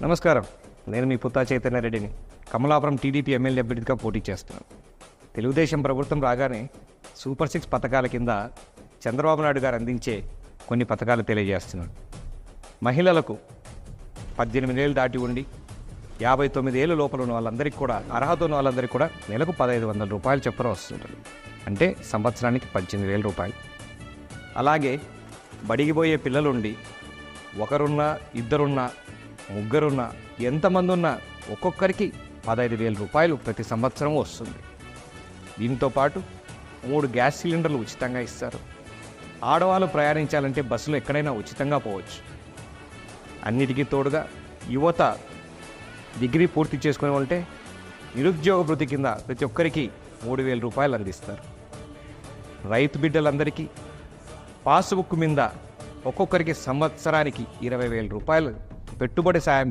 నమస్కారం. నేను మీ పుత్తా చైతన్య రెడ్డిని. కమలాపురం టీడీపీ ఎమ్మెల్యే అభ్యర్థిగా పోటీ చేస్తున్నాను. తెలుగుదేశం ప్రభుత్వం రాగానే సూపర్ 6 పథకాల కింద చంద్రబాబు నాయుడు గారు అందించే కొన్ని పథకాలు తెలియజేస్తున్నాను. మహిళలకు 18 ఏళ్ళు దాటి ఉండి 59 ఏళ్ళ లోపల ఉన్న వాళ్ళందరికీ కూడా, అర్హత ఉన్న వాళ్ళందరికీ కూడా నెలకు 1,500 రూపాయలు చొప్పున వస్తుంటుంది. అంటే సంవత్సరానికి 18,000 రూపాయలు. అలాగే బడికి పోయే పిల్లలుండి ఒకరున్నా, ఇద్దరున్నా, ముగ్గురున్నా, ఎంతమంది ఉన్నా ఒక్కొక్కరికి 15,000 రూపాయలు ప్రతి సంవత్సరం వస్తుంది. దీంతో పాటు 3 గ్యాస్ సిలిండర్లు ఉచితంగా ఇస్తారు. ఆడవాళ్ళు ప్రయాణించాలంటే బస్సులో ఎక్కడైనా ఉచితంగా పోవచ్చు. అన్నిటికీ తోడుగా యువత డిగ్రీ పూర్తి చేసుకుని ఉంటే నిరుద్యోగ భృతి కింద ప్రతి ఒక్కరికి 3,000 రూపాయలు అందిస్తారు. రైతు బిడ్డలందరికీ పాస్బుక్ మీద ఒక్కొక్కరికి సంవత్సరానికి 20,000 రూపాయలు పెట్టుబడి సాయం